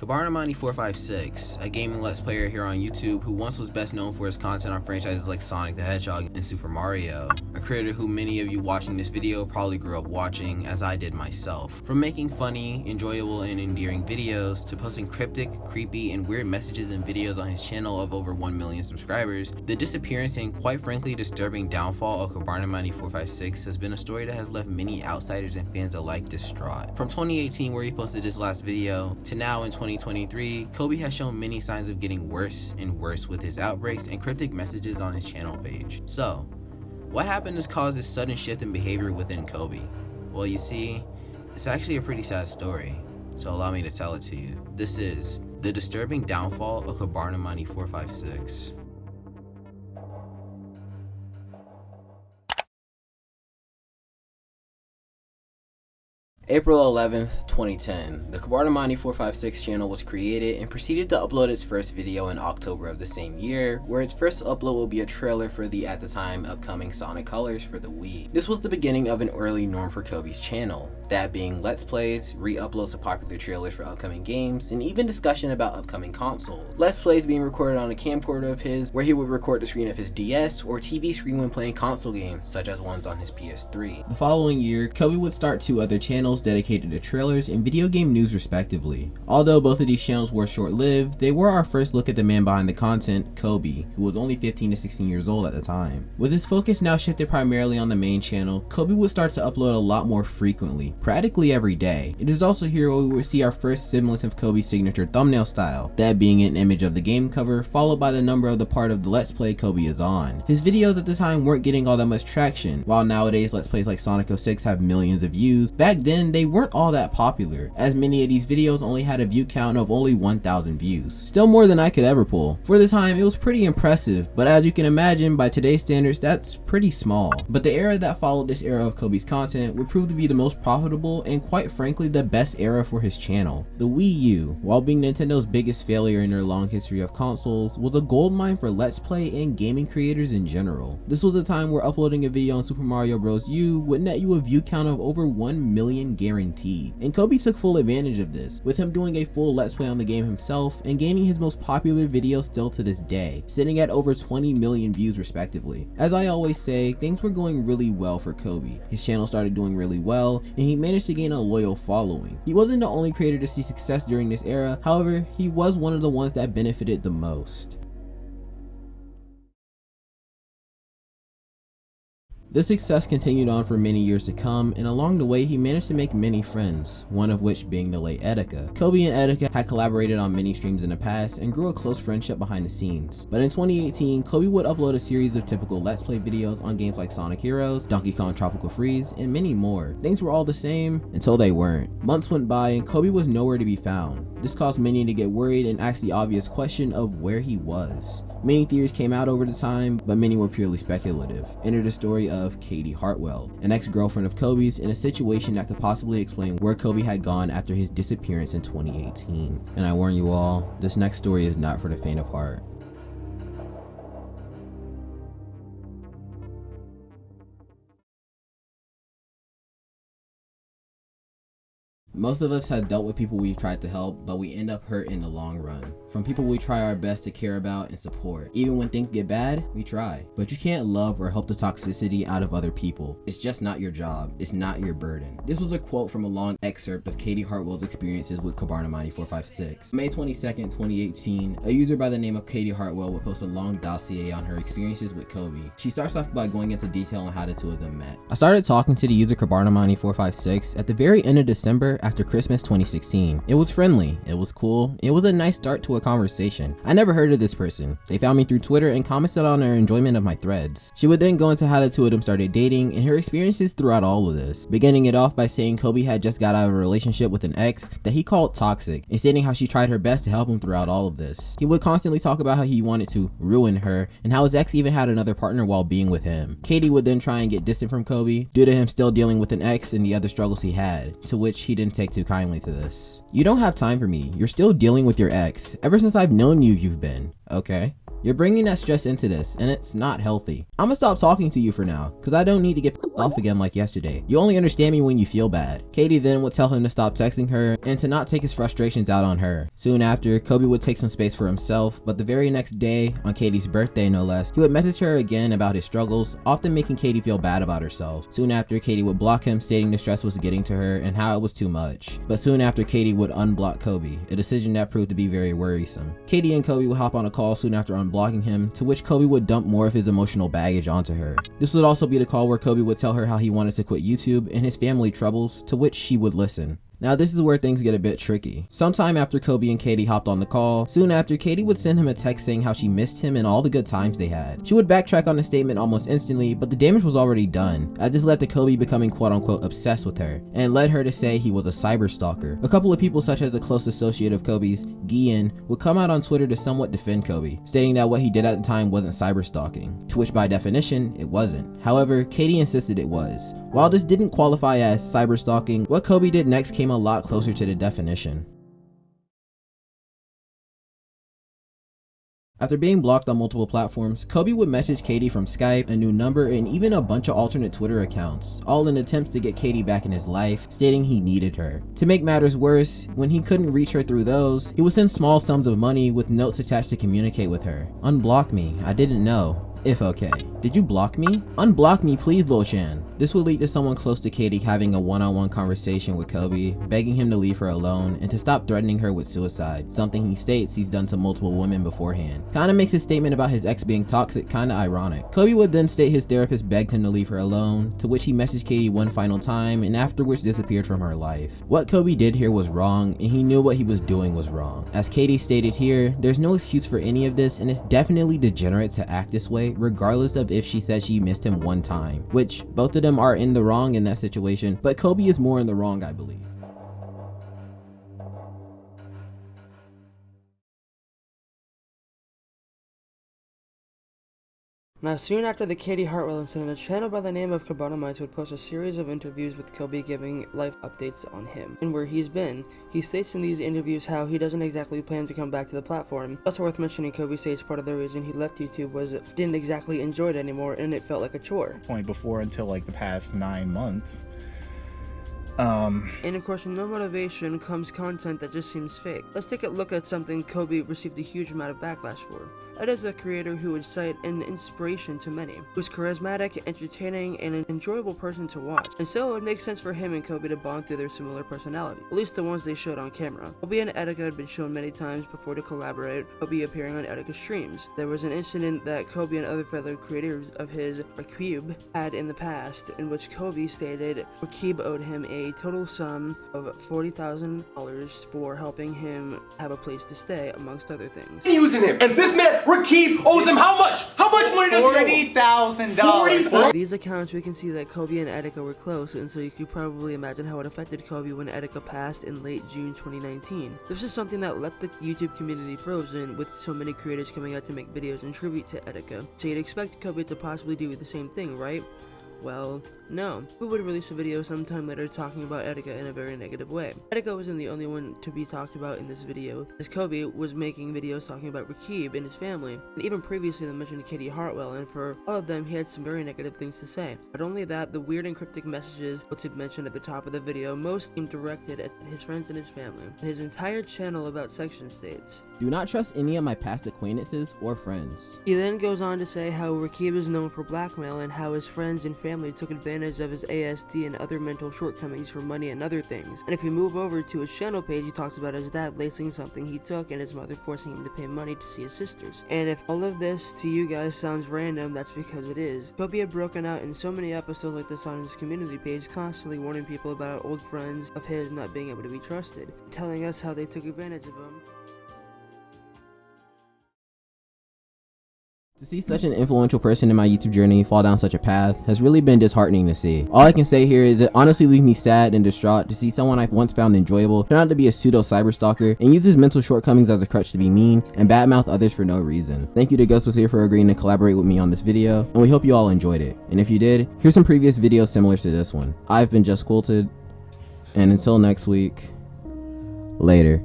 Cobanermani456, a gaming let's player here on YouTube who once was best known for his content on franchises like Sonic the Hedgehog and Super Mario, a creator who many of you watching this video probably grew up watching, as I did myself. From making funny, enjoyable, and endearing videos, to posting cryptic, creepy, and weird messages and videos on his channel of over 1 million subscribers, the disappearance and quite frankly disturbing downfall of Cobanermani456 has been a story that has left many outsiders and fans alike distraught. From 2018, where he posted this last video, to now in 2023, Kobe has shown many signs of getting worse and worse with his outbreaks and cryptic messages on his channel page. So, what happened has caused this sudden shift in behavior within Kobe? Well, you see, it's actually a pretty sad story, so allow me to tell it to you. This is the disturbing downfall of Cobanermani456. April 11th, 2010, the Cobanermani456 channel was created and proceeded to upload its first video in October of the same year, where its first upload will be a trailer for the, at the time, upcoming Sonic Colors for the Wii. This was the beginning of an early norm for Kobe's channel, that being let's plays, re-uploads of popular trailers for upcoming games, and even discussion about upcoming consoles. Let's plays being recorded on a camcorder of his, where he would record the screen of his DS or TV screen when playing console games, such as ones on his PS3. The following year, Kobe would start 2 other channels dedicated to trailers and video game news respectively. Although both of these channels were short-lived, they were our first look at the man behind the content, Kobe, who was only 15 to 16 years old at the time. With his focus now shifted primarily on the main channel, Kobe would start to upload a lot more frequently, practically every day. It is also here where we would see our first semblance of Kobe's signature thumbnail style, that being an image of the game cover followed by the number of the part of the let's play Kobe is on. His videos at the time weren't getting all that much traction. While nowadays let's plays like Sonic 06 have millions of views, back then they weren't all that popular, as many of these videos only had a view count of only 1,000 views. Still more than I could ever pull. For the time, it was pretty impressive, but as you can imagine, by today's standards, that's pretty small. But the era that followed this era of Kobe's content would prove to be the most profitable and quite frankly the best era for his channel. The Wii U, while being Nintendo's biggest failure in their long history of consoles, was a goldmine for let's play and gaming creators in general. This was a time where uploading a video on Super Mario Bros. U would net you a view count of over 1 million guaranteed. And Kobe took full advantage of this, with him doing a full let's play on the game himself and gaining his most popular video still to this day, sitting at over 20 million views respectively. As I always say, things were going really well for Kobe. His channel started doing really well, and he managed to gain a loyal following. He wasn't the only creator to see success during this era, however, he was one of the ones that benefited the most. This success continued on for many years to come, and along the way he managed to make many friends, one of which being the late Etika. Kobe and Etika had collaborated on many streams in the past and grew a close friendship behind the scenes. But in 2018, Kobe would upload a series of typical let's play videos on games like Sonic Heroes, Donkey Kong Tropical Freeze, and many more. Things were all the same until they weren't. Months went by and Kobe was nowhere to be found. This caused many to get worried and ask the obvious question of where he was. Many theories came out over the time, but many were purely speculative. Enter the story of Katie Heartwell, an ex-girlfriend of Kobe's, in a situation that could possibly explain where Kobe had gone after his disappearance in 2018. And I warn you all, this next story is not for the faint of heart. Most of us have dealt with people we've tried to help, but we end up hurt in the long run. From people we try our best to care about and support. Even when things get bad, we try. But you can't love or help the toxicity out of other people. It's just not your job. It's not your burden. This was a quote from a long excerpt of Katie Heartwell's experiences with Cobanermani456. May 22nd, 2018, a user by the name of Katie Heartwell would post a long dossier on her experiences with Kobe. She starts off by going into detail on how the two of them met. I started talking to the user Cobanermani456 at the very end of December after Christmas 2016. It was friendly, it was cool, it was a nice start to a conversation. I never heard of this person. They found me through Twitter and commented on their enjoyment of my threads. She would then go into how the two of them started dating and her experiences throughout all of this, beginning it off by saying Kobe had just got out of a relationship with an ex that he called toxic, and stating how she tried her best to help him throughout all of this. He would constantly talk about how he wanted to ruin her and how his ex even had another partner while being with him. Katie would then try and get distant from Kobe due to him still dealing with an ex and the other struggles he had, to which he didn't take too kindly to this. You don't have time for me. You're still dealing with your ex. Ever since I've known you, you've been. Okay. You're bringing that stress into this, and it's not healthy. I'm gonna stop talking to you for now, cause I don't need to get off again like yesterday. You only understand me when you feel bad. Katie then would tell him to stop texting her and to not take his frustrations out on her. Soon after, Kobe would take some space for himself, but the very next day, on Katie's birthday no less, he would message her again about his struggles, often making Katie feel bad about herself. Soon after, Katie would block him, stating the stress was getting to her and how it was too much. But soon after, Katie would unblock Kobe, a decision that proved to be very worrisome. Katie and Kobe would hop on a call soon after unblocking him, to which Kobe would dump more of his emotional baggage onto her. This would also be the call where Kobe would tell her how he wanted to quit YouTube and his family troubles, to which she would listen. Now this is where things get a bit tricky. Sometime after Kobe and Katie hopped on the call, soon after, Katie would send him a text saying how she missed him and all the good times they had. She would backtrack on the statement almost instantly, but the damage was already done, as this led to Kobe becoming quote unquote obsessed with her, and led her to say he was a cyber stalker. A couple of people such as the close associate of Kobe's, Gian, would come out on Twitter to somewhat defend Kobe, stating that what he did at the time wasn't cyber stalking, to which by definition, it wasn't. However, Katie insisted it was. While this didn't qualify as cyber stalking, what Kobe did next came a lot closer to the definition. After being blocked on multiple platforms, Kobe would message Katie from Skype, a new number, and even a bunch of alternate Twitter accounts, all in attempts to get Katie back in his life, stating he needed her. To make matters worse, when he couldn't reach her through those, he would send small sums of money with notes attached to communicate with her. Unblock me, I didn't know. If okay. Did you block me? Unblock me please, Lil Chan. This would lead to someone close to Katie having a one-on-one conversation with Kobe, begging him to leave her alone and to stop threatening her with suicide, something he states he's done to multiple women beforehand. Kinda makes his statement about his ex being toxic kinda ironic. Kobe would then state his therapist begged him to leave her alone, to which he messaged Katie one final time and afterwards disappeared from her life. What Kobe did here was wrong, and he knew what he was doing was wrong. As Katie stated here, there's no excuse for any of this, and it's definitely degenerate to act this way, regardless of if she said she missed him one time, which both of them are in the wrong in that situation, but Kobe is more in the wrong, I believe. Now, soon after the Katie Heartwell incident, a channel by the name of Cobanermani456 would post a series of interviews with Kobe giving life updates on him and where he's been. He states in these interviews how he doesn't exactly plan to come back to the platform. It's also worth mentioning Kobe states part of the reason he left YouTube was didn't exactly enjoy it anymore and it felt like a chore. Point before until like the past 9 months. And of course, with no motivation comes content that just seems fake. Let's take a look at something Kobe received a huge amount of backlash for. Ed is a creator who would cite an inspiration to many, who's charismatic, entertaining, and an enjoyable person to watch, and so it would make sense for him and Kobe to bond through their similar personality, at least the ones they showed on camera. Kobe and Etika had been shown many times before to collaborate, Kobe appearing on Etika's streams. There was an incident that Kobe and other fellow creators of his, Rakib, had in the past, in which Kobe stated Rakib owed him a total sum of $40,000 for helping him have a place to stay, amongst other things. Using him, and this man Rakib owes him how much? How much money does he owe? $40,000. These accounts, we can see that Kobe and Etika were close, and so you could probably imagine how it affected Kobe when Etika passed in late June 2019. This is something that left the YouTube community frozen, with so many creators coming out to make videos in tribute to Etika. So you'd expect Kobe to possibly do the same thing, right? Well, no. We would release a video sometime later talking about Etika in a very negative way. Etika wasn't the only one to be talked about in this video, as Kobe was making videos talking about Rakib and his family, and even previously they mentioned Katie Heartwell, and for all of them he had some very negative things to say. Not only that, the weird and cryptic messages Wilted mentioned at the top of the video most seemed directed at his friends and his family, and his entire channel about section states, "Do not trust any of my past acquaintances or friends." He then goes on to say how Rakib is known for blackmail and how his friends and family took advantage of his ASD and other mental shortcomings for money and other things. And if you move over to his channel page, he talks about his dad lacing something he took and his mother forcing him to pay money to see his sisters. And if all of this to you guys sounds random, that's because it is. Kobe had broken out in so many episodes like this on his community page, constantly warning people about old friends of his not being able to be trusted, telling us how they took advantage of him. To see such an influential person in my YouTube journey fall down such a path has really been disheartening to see. All I can say here is it honestly leaves me sad and distraught to see someone I once found enjoyable turn out to be a pseudo cyber stalker and use his mental shortcomings as a crutch to be mean and badmouth others for no reason. Thank you to GhostWasHere for agreeing to collaborate with me on this video, and we hope you all enjoyed it. And if you did, here's some previous videos similar to this one. I've been Just Quilted, and until next week, later.